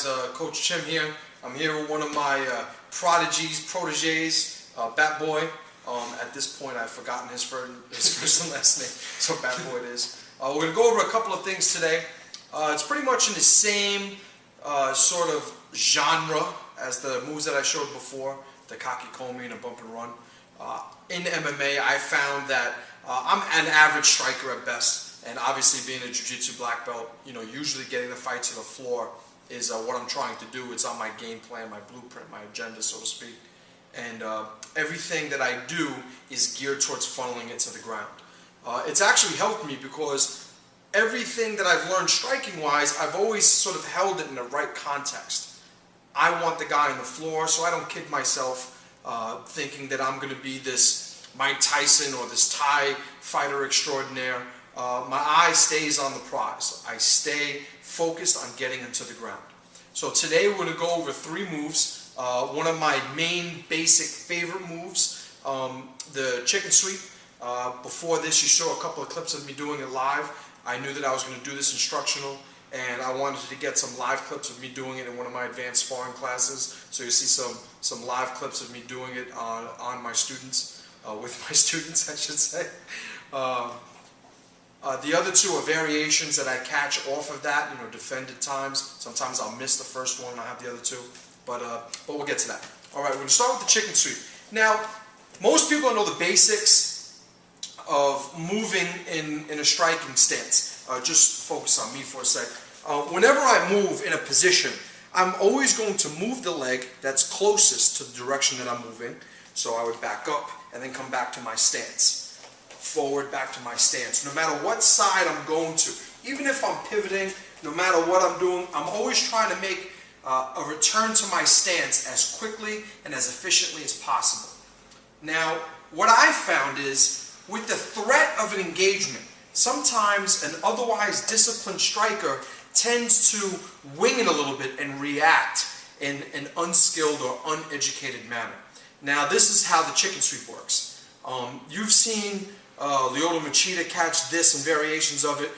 guys, Coach Chim here. I'm here with one of my proteges, Bat Boy. At this point, I've forgotten his first and last name, so Bat Boy it is. We're going to go over a couple of things today. It's pretty much in the same sort of genre as the moves that I showed before, the Kakikomi and a bump and run. In MMA, I found that I'm an average striker at best. And obviously being a jiu-jitsu black belt, usually getting the fight to the floor is what I'm trying to do. It's on my game plan, my blueprint, my agenda, so to speak. And everything that I do is geared towards funneling it to the ground. It's actually helped me because everything that I've learned striking-wise, I've always sort of held it in the right context. I want the guy on the floor, so I don't kid myself thinking that I'm going to be this Mike Tyson or this Thai fighter extraordinaire. My eye stays on the prize. I stay focused on getting him to the ground. So today we're going to go over 3 moves. One of my main basic favorite moves, the chicken sweep. Before this you saw a couple of clips of me doing it live. I knew that I was going to do this instructional, and I wanted to get some live clips of me doing it in one of my advanced sparring classes. So you see some live clips of me doing it on my students, with my students I should say. The other 2 are variations that I catch off of that, defended times. Sometimes I'll miss the first one and I have the other 2, but we'll get to that. All right, we're going to start with the chicken sweep. Now, most people know the basics of moving in a striking stance. Just focus on me for a sec. Whenever I move in a position, I'm always going to move the leg that's closest to the direction that I'm moving. So I would back up and then come back to my stance. Forward, back to my stance. No matter what side I'm going to, even if I'm pivoting, no matter what I'm doing, I'm always trying to make a return to my stance as quickly and as efficiently as possible. Now, what I found is, with the threat of an engagement, sometimes an otherwise disciplined striker tends to wing it a little bit and react in an unskilled or uneducated manner. Now, this is how the chicken sweep works. You've seen Lyoto Machida catch this and variations of it.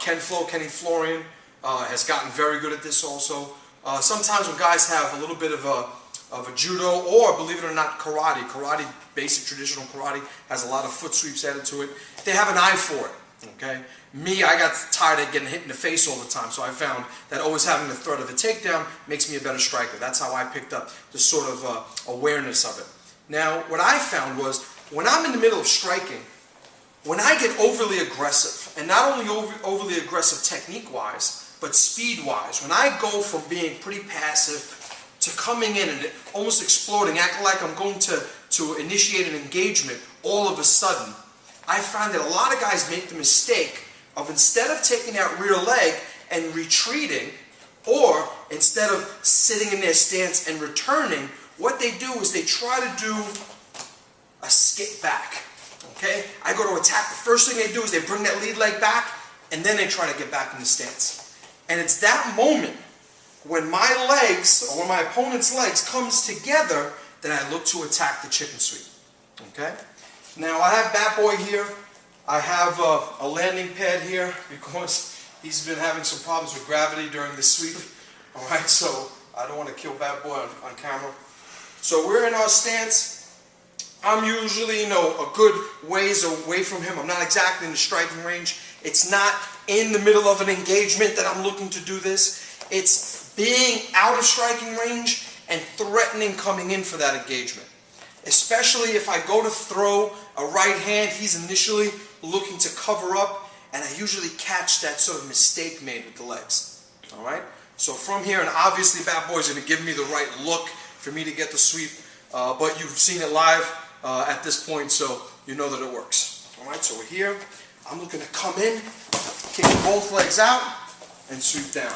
Kenny Florian has gotten very good at this also. Sometimes when guys have a little bit of a judo, or believe it or not, karate, basic traditional karate has a lot of foot sweeps added to it. They have an eye for it. Okay. Me, I got tired of getting hit in the face all the time, so I found that always having the threat of a takedown makes me a better striker. That's how I picked up the sort of awareness of it. Now, what I found was, when I'm in the middle of striking, when I get overly aggressive, and not only overly aggressive technique-wise, but speed-wise, when I go from being pretty passive to coming in and almost exploding, acting like I'm going to initiate an engagement all of a sudden, I find that a lot of guys make the mistake of, instead of taking that rear leg and retreating, or instead of sitting in their stance and returning, what they do is they try to do a skip back. Okay? I go to attack. The first thing they do is they bring that lead leg back, and then they try to get back in the stance. And it's that moment when my legs, or when my opponent's legs, comes together, that I look to attack the chicken sweep. Okay? Now, I have Bat Boy here. I have a landing pad here because he's been having some problems with gravity during the sweep. All right, so I don't want to kill Bat Boy on camera. So we're in our stance. I'm usually, a good ways away from him. I'm not exactly in the striking range. It's not in the middle of an engagement that I'm looking to do this. It's being out of striking range and threatening coming in for that engagement. Especially if I go to throw a right hand, he's initially looking to cover up, and I usually catch that sort of mistake made with the legs. All right? So from here, and obviously Bat Boy's going to give me the right look for me to get the sweep, but you've seen it live at this point, so you know that it works. All right, so we're here. I'm looking to come in, kicking both legs out, and sweep down.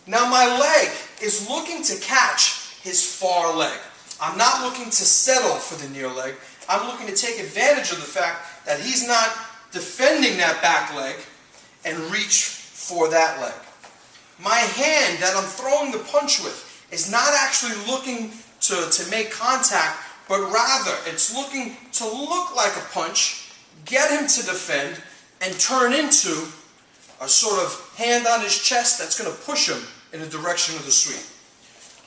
Now my leg is looking to catch his far leg. I'm not looking to settle for the near leg. I'm looking to take advantage of the fact that he's not defending that back leg and reach for that leg. My hand that I'm throwing the punch with is not actually looking to make contact, but rather it's looking to look like a punch, get him to defend, and turn into a sort of hand on his chest that's going to push him in the direction of the sweep.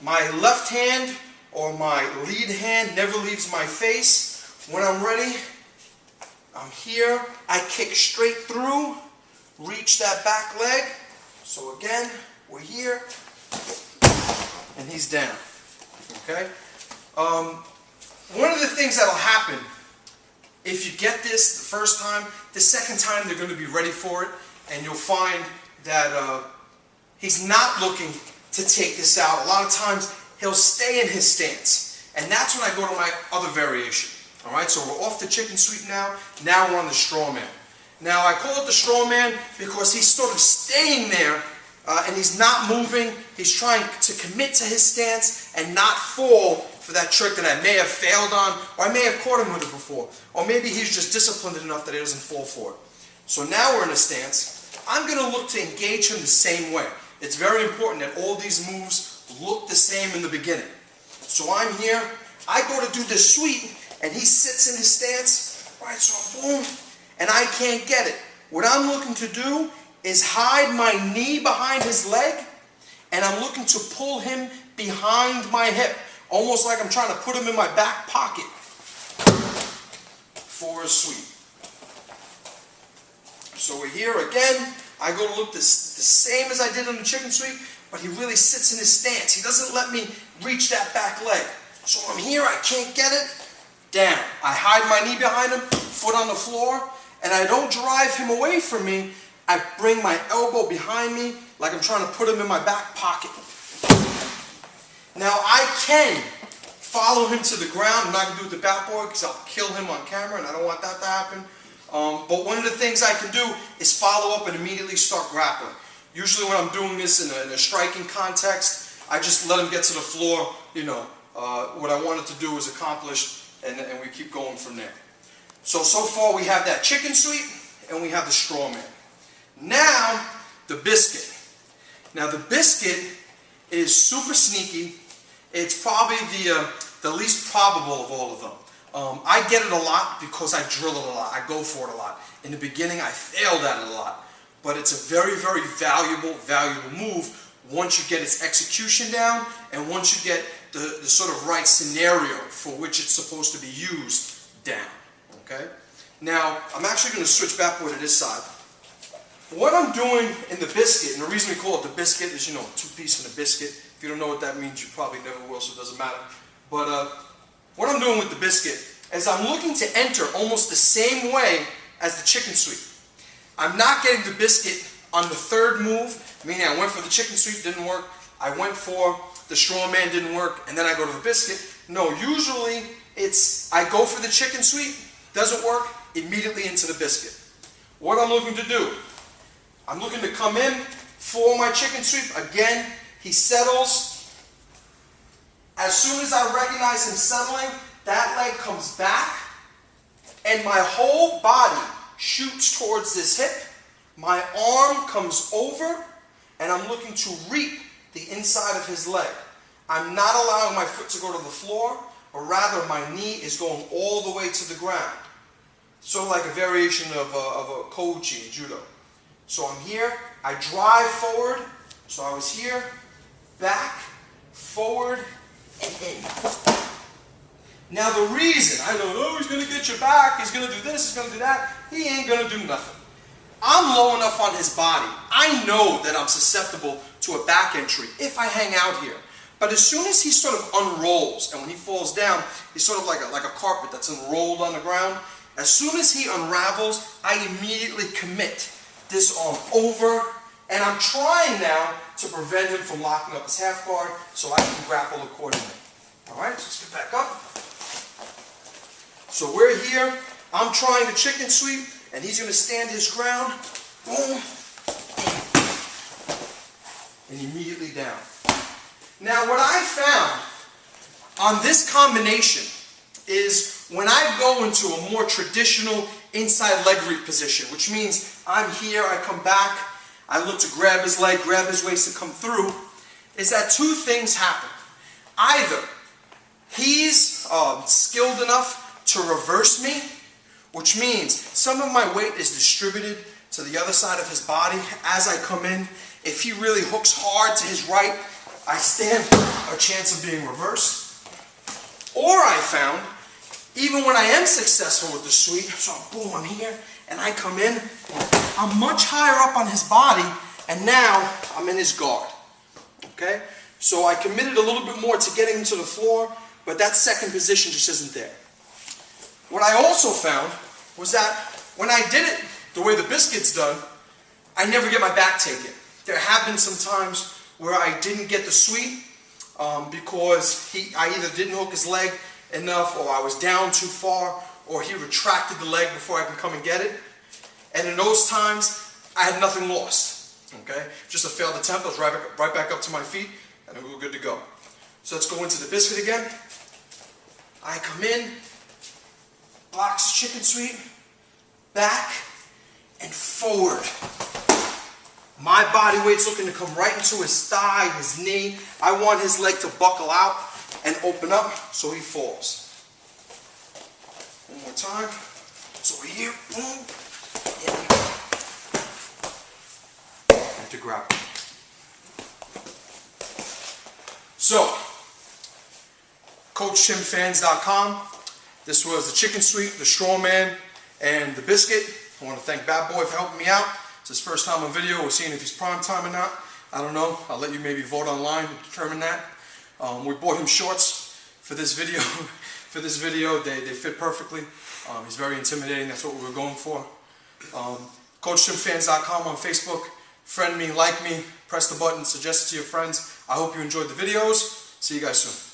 My left hand or my lead hand never leaves my face. When I'm ready, I'm here. I kick straight through, reach that back leg. So again, we're here, and he's down. Okay? One of the things that'll happen, if you get this the first time, the second time they're going to be ready for it, and you'll find that he's not looking to take this out. A lot of times he'll stay in his stance, and that's when I go to my other variation. All right, so we're off the chicken sweep now. Now we're on the straw man. Now I call it the straw man because he's sort of staying there, and he's not moving. He's trying to commit to his stance and not fall for that trick that I may have failed on, or I may have caught him with it before. Or maybe he's just disciplined enough that he doesn't fall for it. So now we're in a stance. I'm going to look to engage him the same way. It's very important that all these moves look the same in the beginning. So I'm here. I go to do this sweep, and he sits in his stance. Right, so boom, and I can't get it. What I'm looking to do is hide my knee behind his leg, and I'm looking to pull him behind my hip, almost like I'm trying to put him in my back pocket for a sweep. So we're here again. I go to look the same as I did on the chicken sweep, but he really sits in his stance. He doesn't let me reach that back leg. So I'm here, I can't get it. Down. I hide my knee behind him, foot on the floor, and I don't drive him away from me. I bring my elbow behind me like I'm trying to put him in my back pocket. Now I can follow him to the ground. I'm not going to do it with the bat boy because I'll kill him on camera, and I don't want that to happen. But one of the things I can do is follow up and immediately start grappling. Usually when I'm doing this in a striking context, I just let him get to the floor. You know, what I wanted to do is accomplished, and we keep going from there. So far we have that chicken sweep, and we have the straw man. Now, the biscuit. Now the biscuit is super sneaky. It's probably the least probable of all of them. I get it a lot because I drill it a lot. I go for it a lot. In the beginning, I failed at it a lot. But it's a very, very valuable move once you get its execution down and once you get the sort of right scenario for which it's supposed to be used down. Okay? Now, I'm actually going to switch backward to this side. What I'm doing in the biscuit, and the reason we call it the biscuit is, you know, two-piece in the biscuit. If you don't know what that means, you probably never will, so it doesn't matter. But what I'm doing with the biscuit is I'm looking to enter almost the same way as the chicken sweep. I'm not getting the biscuit on the third move, meaning I went for the chicken sweep, didn't work. I went for the straw man, didn't work, and then I go to the biscuit. No, usually it's I go for the chicken sweep, doesn't work, immediately into the biscuit. What I'm looking to do, I'm looking to come in for my chicken sweep. Again, he settles. As soon as I recognize him settling, that leg comes back, and my whole body shoots towards this hip. My arm comes over, and I'm looking to reap the inside of his leg. I'm not allowing my foot to go to the floor, but rather my knee is going all the way to the ground. Sort of like a variation of a kouchi in judo. So I'm here, I drive forward, so I was here, back, forward, and in. Now the reason, I know, oh, he's going to get your back, he's going to do this, he's going to do that, he ain't going to do nothing. I'm low enough on his body. I know that I'm susceptible to a back entry if I hang out here. But as soon as he sort of unrolls, and when he falls down, he's sort of like a carpet that's unrolled on the ground. As soon as he unravels, I immediately commit this arm over, and I'm trying now to prevent him from locking up his half guard so I can grapple accordingly. Alright, so let's get back up. So we're here, I'm trying to chicken sweep, and he's going to stand his ground, boom, and immediately down. Now what I found on this combination is when I go into a more traditional inside leg reap position, which means I'm here, I come back, I look to grab his leg, grab his waist to come through, is that two things happen. Either he's skilled enough to reverse me, which means some of my weight is distributed to the other side of his body as I come in, if he really hooks hard to his right, I stand a chance of being reversed. Or I found, even when I am successful with the sweep, so boom, I'm here, and I come in, I'm much higher up on his body, and now I'm in his guard. Okay? So I committed a little bit more to getting him to the floor, but that second position just isn't there. What I also found was that when I did it the way the biscuit's done, I never get my back taken. There have been some times where I didn't get the sweep because I either didn't hook his leg enough, or I was down too far, or he retracted the leg before I can come and get it. And in those times, I had nothing lost. Okay, just a failed attempt. I was right back up to my feet, and we were good to go. So let's go into the biscuit again. I come in, blocks the chicken sweep, back, and forward. My body weight's looking to come right into his thigh, his knee. I want his leg to buckle out and open up so he falls. One more time. So we're here, boom, and to grab him. So, CoachTimFans.com. This was the chicken sweep, the strongman, and the biscuit. I want to thank Bad Boy for helping me out. It's his first time on video. We're seeing if he's prime time or not. I don't know. I'll let you maybe vote online and determine that. We bought him shorts for this video. They fit perfectly. He's very intimidating. That's what we were going for. CoachTimFans.com on Facebook. Friend me, like me, press the button, suggest it to your friends. I hope you enjoyed the videos. See you guys soon.